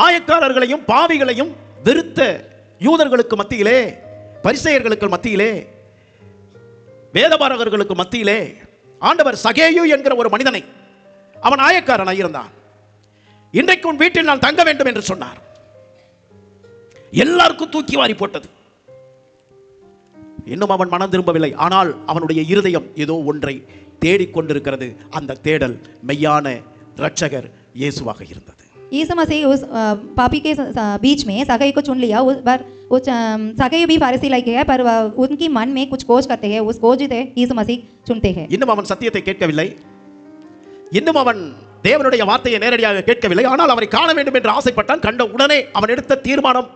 ஆயக்காரர்களையும் பாவிகளையும் வெறுத்த யூதர்களுக்கு மத்தியிலே, பரிசேயர்களுக்கு மத்தியிலே, வேதபாரகர்களுக்கு மத்தியிலே ஆண்டவர் சகேயு என்கிற ஒரு மனிதனை, அவன் ஆயக்காரனாக இருந்தான், இன்றைக்கு உன் வீட்டில் நான் தங்க வேண்டும் என்று சொன்னார். எல்லாருக்கும் தூக்கி வாரி போட்டது. இன்னும் அவன் மனம் திரும்பவில்லை. ஆனால் அவனுடைய இருதயம் ஏதோ ஒன்றை தேடிக்கொண்டிருக்கிறது. அந்த தேடல் மெய்யான இரட்சகர் இயேசுவாக இருந்தது. यीशु मसीह उस पापी के बीच में सगाई को चुन लिया। सगाई भी फारसी लायक है, पर उनकी मन में कुछ खोज करते हैं, उस खोज से यीशु मसीह चुनते हैं. இன்னும் அவன் சத்தியத்தை கேட்கவில்லை, இன்னும் அவன் தேவனுடைய வார்த்தையை நேரடியாக கேட்கவில்லை. ஆனால் அவரை காண வேண்டும் என்று ஆசைப்பட்டான். கண்ட உடனே அவன் எடுத்த தீர்மானம்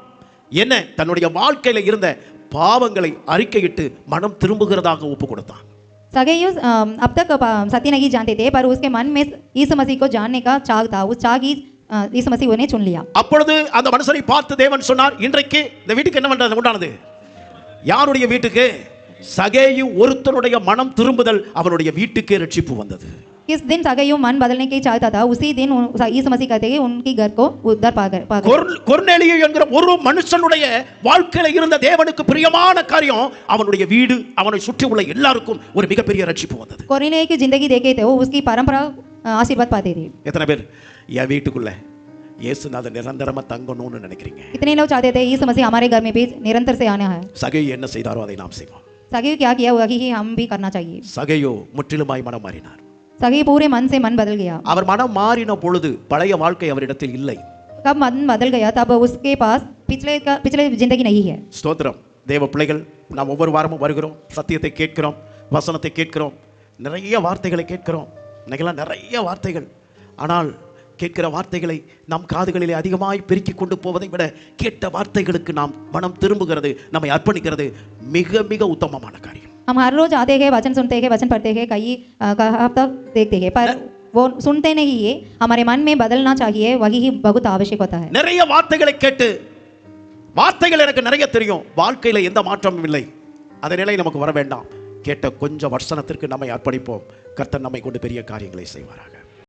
என்ன? தன்னுடைய வாழ்க்கையில் இருந்த பாவங்களை அறிக்கையிட்டு மனம் திரும்புகிறதாக ஒப்பு கொடுத்தான். सगाई अब तक सत्य नहीं जानते थे, पर उसके मन में यीशु मसीह को जानने का चाह था. उस चाह की यीशु मसीह उन्हें चुन लिया. அப்பொழுது அந்த மனுஷனை பார்த்து தேவன் சொன்னார், இன்றைக்கு இந்த வீட்டுக்கு என்ன பண்றது உண்டானது? யாருடைய வீட்டுக்கு? சகேயு ஒருத்தனுடைய மனம் திரும்புதல் அவனுடைய வீட்டுக்கே ரட்சிப்பு வந்தது. किस दिन सगाई मन बदलने की चाहता था, उसी दिन यीशु मसीह कहते हैं उनकी घर को उद्धार पा गए. கொர்நேலியு என்கிற ஒரு மனுஷனுடைய வாழ்க்கையில இருந்த தேவனுக்கு பிரியமான காரியம், அவனுடைய வீடு, அவனை சுற்றி உள்ள எல்லாருக்கும் ஒரு மிகப்பெரிய ரட்சிப்பு வந்தது. कोर्नेलियस की जिंदगी देखे थे, वो उसकी परंपरा आशीर्वाद पाते थे. எத்தனை பேர் என் வீட்டுக்குள்ள இயேசுநாதர் நிரந்தரமா தங்கணும்னு நினைக்கிறீங்க? कितने लोग चाहते थे यीशु मसीह हमारे घर में भी निरंतर से आना है. சகேயு என்ன செய்தாரோ அதை நாம் செய்வோம். सगाई क्या किया वही ही हम भी करना चाहिए. சகேயு முற்றிலுமாய் மனம் மாறினார். सगाई पूरे मन से मन बदल गया. அவர் மனம் மாறின பொழுது பழைய வாழ்க்கை அவரிடத்தில் இல்லை. कब मन बदल गया, तब उसके पास पिछले जिंदगी नहीं है. ஸ்தோத்திரம். தேவ பிள்ளைகள், நாம் ஒவ்வொரு வாரமும் வருகிறோம், சத்தியத்தை கேட்கிறோம், வசனத்தை கேட்கிறோம், நிறைய வார்த்தைகளை கேட்கிறோம். இன்னைக்கெல்லாம் நிறைய வார்த்தைகள். ஆனால் கேட்கிற வார்த்தைகளை நம் காதுகளிலே அதிகமாய் பெருக்கி கொண்டு போவதை விட கேட்ட வார்த்தைகளுக்கு நாம் மனம் திரும்புகிறது, நம்மை அர்ப்பணிக்கிறது மிக மிக உத்தமமான காரியம். हम हर रोज आते हैं, वचन सुनते हैं, वचन पढ़ते हैं, कई हफ्ता देखते हैं, पर वो सुनते नहीं है. हमारे मन में बदलना चाहिए, वही ही बहुत आवश्यक होता है. நிறைய வார்த்தைகளை கேட்டு, வார்த்தைகள் எனக்கு நிறைய தெரியும், வாழ்க்கையில எந்த மாற்றமும் இல்லை, அந்த நிலை நமக்கு வர வேண்டாம். கேட்ட கொஞ்சம் வசனத்திற்கு நம்மை அர்ப்பணிப்போம். கர்த்தர் நம்மை கொண்டு பெரிய காரியங்களை செய்வாராக.